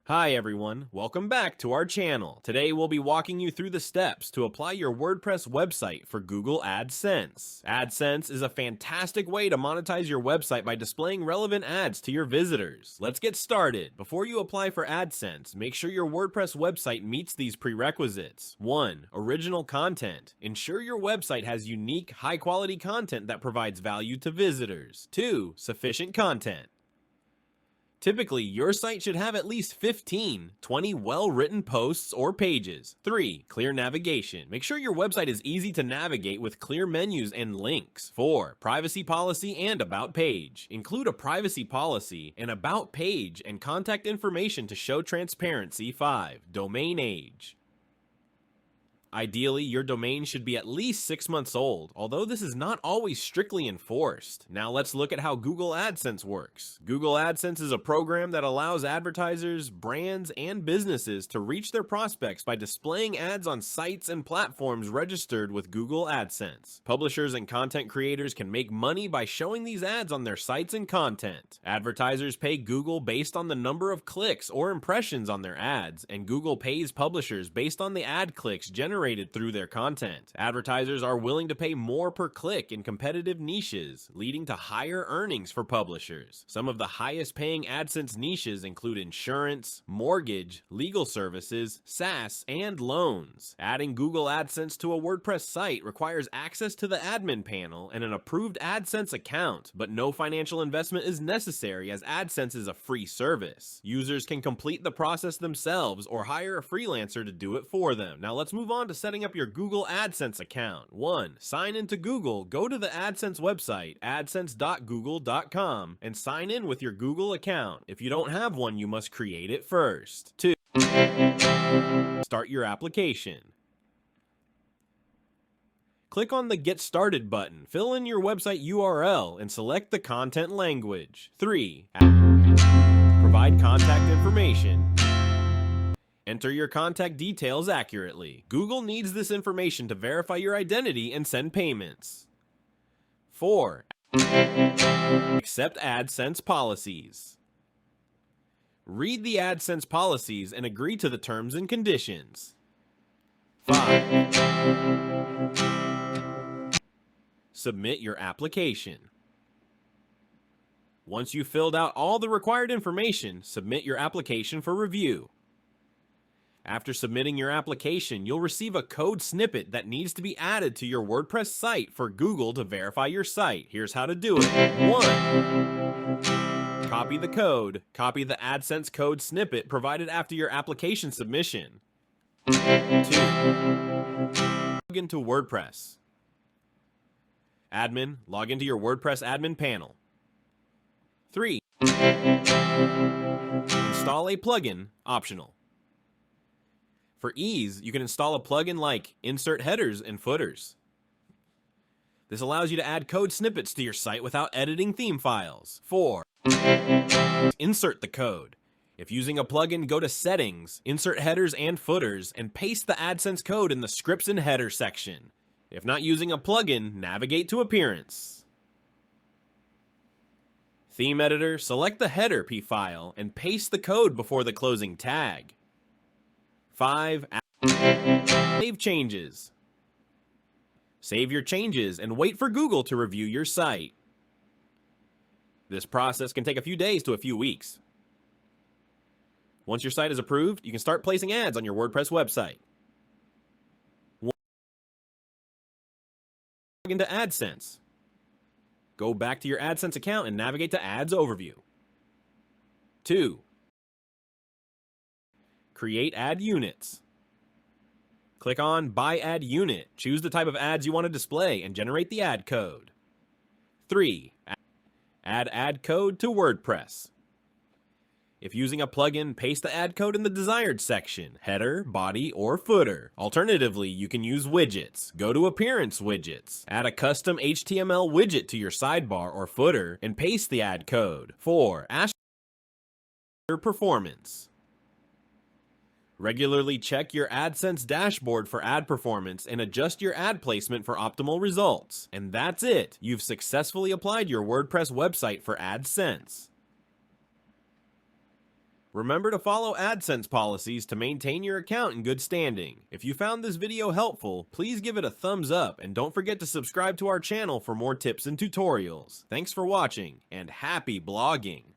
Hi everyone, welcome back to our channel. Today we'll be walking you through the steps to apply your WordPress website for Google AdSense. AdSense is a fantastic way to monetize your website by displaying relevant ads to your visitors. Let's get started. Before you apply for AdSense, make sure your WordPress website meets these prerequisites. 1. Original content. Ensure your website has unique, high-quality content that provides value to visitors. 2. Sufficient content. Typically, your site should have at least 20 well-written posts or pages. 3. Clear navigation. Make sure your website is easy to navigate with clear menus and links. 4. Privacy policy and about page. Include a privacy policy, an about page, and contact information to show transparency. 5. Domain age. Ideally, your domain should be at least 6 months old, although this is not always strictly enforced. Now let's look at how Google AdSense works. Google AdSense is a program that allows advertisers, brands, and businesses to reach their prospects by displaying ads on sites and platforms registered with Google AdSense. Publishers and content creators can make money by showing these ads on their sites and content. Advertisers pay Google based on the number of clicks or impressions on their ads, and Google pays publishers based on the ad clicks generated through their content. Advertisers are willing to pay more per click in competitive niches, leading to higher earnings for publishers. Some of the highest paying AdSense niches include insurance, mortgage, legal services, SaaS, and loans. Adding Google AdSense to a WordPress site requires access to the admin panel and an approved AdSense account, but no financial investment is necessary as AdSense is a free service. Users can complete the process themselves or hire a freelancer to do it for them. Now let's move on to setting up your Google AdSense account. 1. Sign into Google. Go to the AdSense website, adsense.google.com, and sign in with your Google account. If you don't have one, you must create it first. 2. Start your application. Click on the Get Started button, fill in your website URL, and select the content language. 3. Provide contact information. Enter your contact details accurately. Google needs this information to verify your identity and send payments. 4. Accept AdSense policies. Read the AdSense policies and agree to the terms and conditions. 5. Submit your application. Once you've filled out all the required information, submit your application for review. After submitting your application, you'll receive a code snippet that needs to be added to your WordPress site for Google to verify your site. Here's how to do it. 1. Copy the code. Copy the AdSense code snippet provided after your application submission. 2. Log into WordPress. Admin, log into your WordPress admin panel. 3. Install a plugin, optional. For ease, you can install a plugin like Insert Headers and Footers. This allows you to add code snippets to your site without editing theme files. 4. Insert the code. If using a plugin, go to Settings, Insert Headers and Footers, and paste the AdSense code in the Scripts and Header section. If not using a plugin, navigate to Appearance. Theme Editor, select the header P file and paste the code before the closing tag. 5. Save changes. Save your changes and wait for Google to review your site. This process can take a few days to a few weeks. Once your site is approved, you can start placing ads on your WordPress website. Log into AdSense. Go back to your AdSense account and navigate to Ads Overview. 2. Create ad units. Click on Buy Ad Unit. Choose the type of ads you want to display and generate the ad code. 3. Add ad code to WordPress. If using a plugin, paste the ad code in the desired section, header, body, or footer. Alternatively, you can use widgets. Go to Appearance Widgets. Add a custom HTML widget to your sidebar or footer and paste the ad code. 4. Ask your performance. Regularly check your AdSense dashboard for ad performance and adjust your ad placement for optimal results. And that's it! You've successfully applied your WordPress website for AdSense. Remember to follow AdSense policies to maintain your account in good standing. If you found this video helpful, please give it a thumbs up and don't forget to subscribe to our channel for more tips and tutorials. Thanks for watching, and happy blogging!